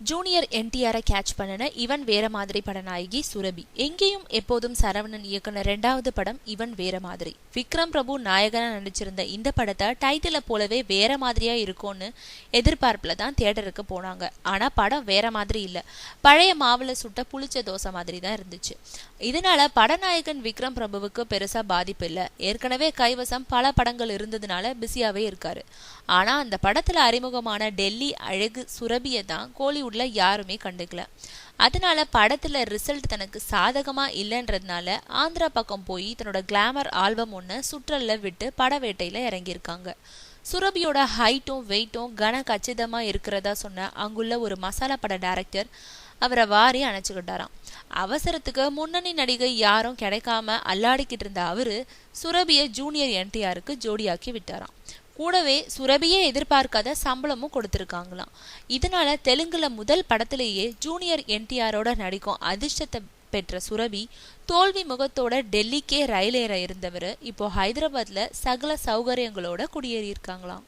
Junior என்டிஆரை catch பண்ணின இவன் வேற மாதிரி படநாயகி சுரபி. எங்கேயும் எப்போதும் சரவணன் இயக்குன 2வது படம் இவன் வேற மாதிரி. விக்ரம் பிரபு நாயகனா நடிச்சிருந்த இந்த படத்தை டைட்டில போலவே வேற மாதிரியா இருக்கும்னு எதிர்பார்ப்புல தான் தியேட்டருக்கு போனாங்க. ஆனா படம் வேற மாதிரி இல்ல, பழைய மாவுல சுட்ட புளிச்ச தோசை மாதிரி தான் இருந்துச்சு. இதனால படநாயகன் விக்ரம் பிரபுவுக்கு பெருசா பாதிப்பு இல்ல. ஏற்கனவே கைவசம் பல படங்கள் இருந்ததுனால பிஸியாவே இருக்காரு. ஆனா அந்த படத்துல அறிமுகமான டெல்லி அழகு சுரபியை தான் கோலிவுட்ல யாருமே கண்டுக்கல. அதனால படத்துல ரிசல்ட் தனக்கு சாதகமா இல்லைன்றதுனால ஆந்திரா பக்கம் போய் தன்னோட கிளாமர் ஆல்பம் ஒண்ணு சுற்றல்ல விட்டு பட வேட்டையில இறங்கியிருக்காங்க. சுரபியோட ஹைட்டும் வெயிட்டும் கன கச்சிதமா இருக்கிறதா சொன்ன அங்குள்ள ஒரு மசாலா பட டைரக்டர் அவரை வாரி அணைச்சுக்கிட்டாராம். அவசரத்துக்கு முன்னணி நடிகை யாரும் கிடைக்காம அல்லாடிக்கிட்டு இருந்த அவரு சுரபியை ஜூனியர் என்டிஆருக்கு ஜோடியாக்கி விட்டாராம். கூடவே சுரபியே எதிர்பார்க்காத சம்பளமும் கொடுத்திருக்காங்களாம். இதனால தெலுங்குல முதல் படத்திலேயே ஜூனியர் என்டிஆரோட நடிக்கும் அதிர்ஷ்டத்தை பெற்ற சுரபி தோல்வி முகத்தோட டெல்லிக்கே ரயில் ஏற இருந்தவர் இப்போ ஹைதராபாத்ல சகல சௌகரியங்களோட குடியேறி இருக்காங்களாம்.